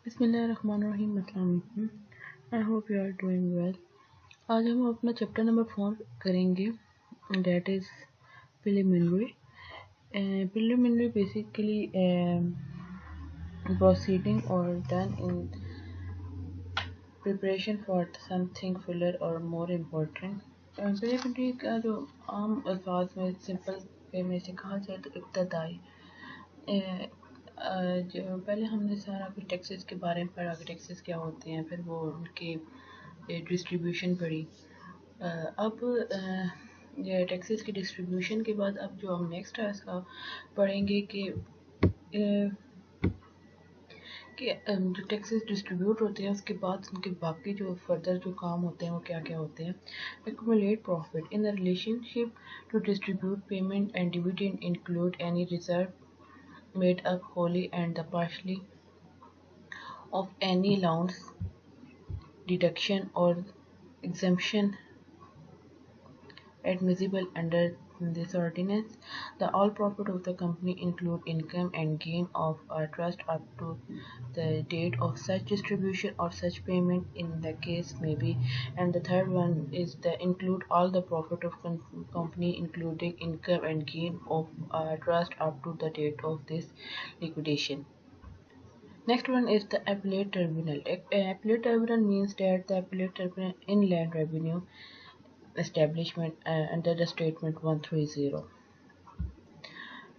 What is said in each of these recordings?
बिस्मिल्लाहिर्रहमानिर्रहीम। अस्सलाम वालेकुम। I hope you are doing well. आज हम अपना चैप्टर नंबर 4 करेंगे, that is preliminary. Preliminary basically proceeding or done in preparation for something fuller or more important। Preliminary का जो आम अल्फाज में सिंपल वे में से कहा जाए तो इब्तदाई। जो पहले हमने सारा कुछ टैक्सेस के बारे में पढ़ा कि टैक्सेस क्या होते हैं, फिर वो उनकी डिस्ट्रीब्यूशन पढ़ी। अब ये टैक्सेस की डिस्ट्रीब्यूशन के बाद अब जो हम नेक्स्ट है इसका पढ़ेंगे कि जो टैक्सेस डिस्ट्रीब्यूट होते हैं उसके बाद उनके बाकी जो फर्दर जो काम होते हैं वो क्या क्या होते हैं। Accumulate profit in the relationship to distribute payment and dividend include any reserve made up wholly and the partially of any allowance, deduction or exemption admissible under this ordinance. The all profit of the company include income and gain of a trust up to the date of such distribution or such payment in the case may be. And the third one is the include all the profit of company including income and gain of a trust up to the date of this liquidation. Next one is the appellate tribunal. Appellate tribunal means that the appellate tribunal inland revenue establishment under the statement 130.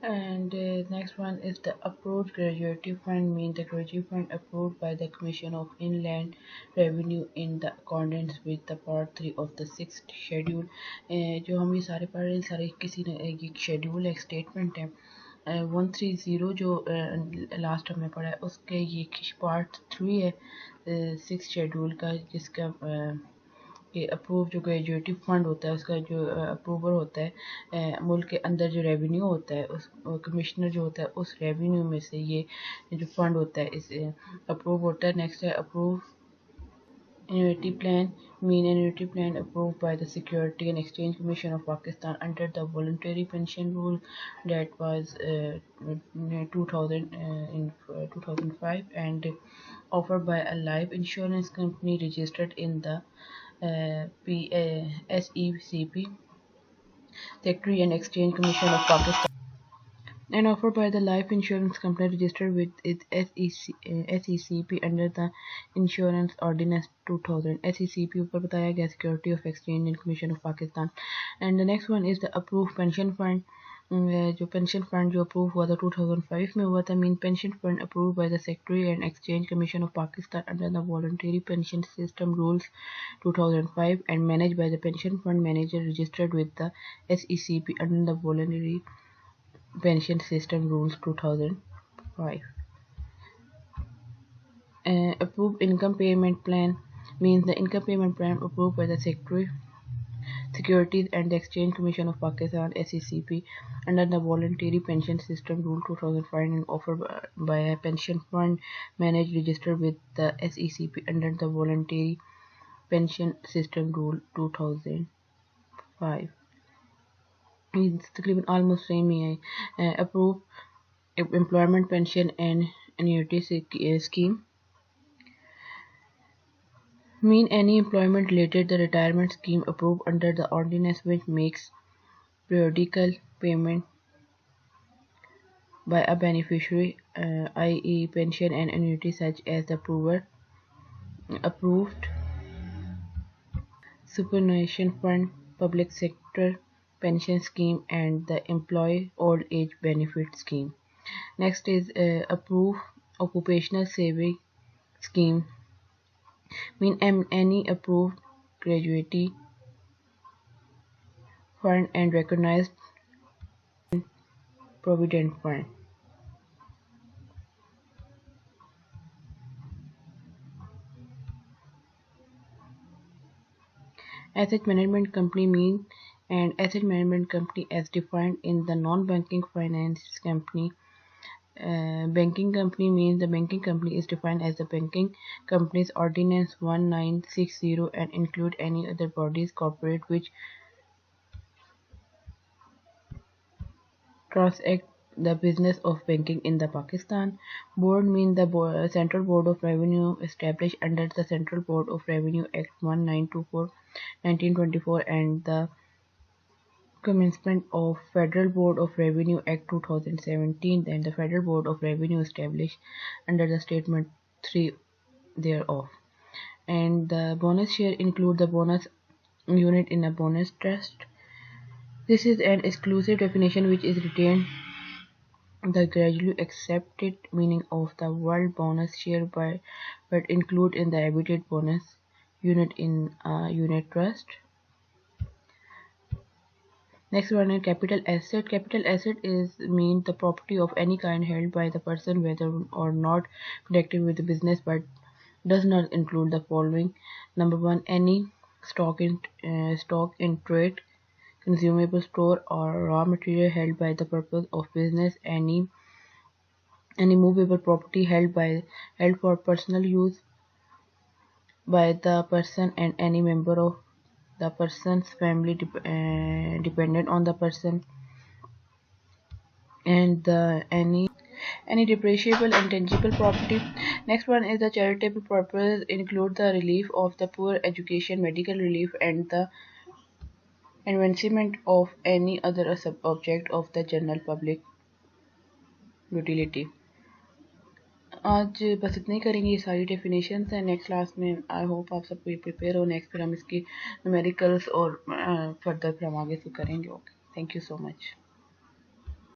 And next one is the approved gratuity fund, means the gratuity fund approved by the Commission of Inland Revenue in the accordance with the part 3 of the 6th schedule। जो हम ये सारे पढ़ रहे हैं सारे किसी ने एक शेड्यूल एक स्टेटमेंट है 130 जो लास्ट हमने पढ़ा है उसके ये पार्ट 3 है 6 शेड्यूल का, जिसका कि अप्रूव जो ग्रेजुएटिव फंड होता है उसका जो अप्रूवर होता है मुल्क के अंदर जो रेवेन्यू होता है उस कमिश्नर जो होता है उस रेवेन्यू में से ये जो फंड होता है इस अप्रूव होता है। नेक्स्ट है approve annuity plan, mean annuity plan approved by the Security and Exchange Commission of Pakistan under the voluntary pension rule that was 2000 in 2005 and offered by a life insurance company registered in the SECP, Security and Exchange Commission of Pakistan, and offered by the life insurance company registered with its SECP under the Insurance Ordinance 2000। SECP ऊपर बताया गया Security of Exchange and Commission of Pakistan। And the next one is the approved pension fund। जो pension fund जो approve हुआ था 2005 में हुआ था, mean pension fund approve by the secretary and exchange commission of Pakistan under the voluntary pension system rules 2005 and manage by the pension fund manager registered with the SECP under the voluntary pension system rules 2005। Approved income payment plan, means the income payment plan approved by the Securities and Exchange Commission of Pakistan SECP under the voluntary pension system rule 2005 and offered by a pension fund managed registered with the SECP under the voluntary pension system rule 2005। तकरीबन almost same ही है। Approve employment pension and annuity scheme, mean any employment related the retirement scheme approved under the ordinance which makes periodical payment by a beneficiary, i.e. pension and annuity such as the approved superannuation fund, public sector pension scheme and the employee old age benefit scheme। Next is approved occupational saving scheme, mean any approved gratuity fund and recognized provident fund। Asset management company, mean and asset management company as defined in the non-banking finance company। Banking company, means the banking company is defined as the banking company's ordinance 1960 and include any other bodies corporate which transact the business of banking in the Pakistan. Board means the Central Board of Revenue established under the Central Board of Revenue Act 1924 1924 and the commencement of Federal Board of Revenue Act 2017 and the Federal Board of Revenue established under the Statement 3 thereof. And the bonus share include the bonus unit in a bonus trust. This is an exclusive definition which is retained the gradually accepted meaning of the word bonus share but include in the habited bonus unit in a unit trust. Next one is capital asset. Capital asset is mean the property of any kind held by the person whether or not connected with the business but does not include the following. Number one, any stock in trade, consumable store or raw material held by the purpose of business, any movable property held for personal use by the person and any member of the person's family dependent on the person, and any depreciable and tangible property. Next one is the charitable purpose include the relief of the poor, education, medical relief, and the advancement of any other object of the general public utility. आज बस इतना ही करेंगे ये सारी definitions हैं next class में I hope आप सब प्रिपेयर हो नेक्स्ट फिर हम इसकी न्यूमेरिकल्स और फर्दर फिर हम आगे से करेंगे okay thank you so much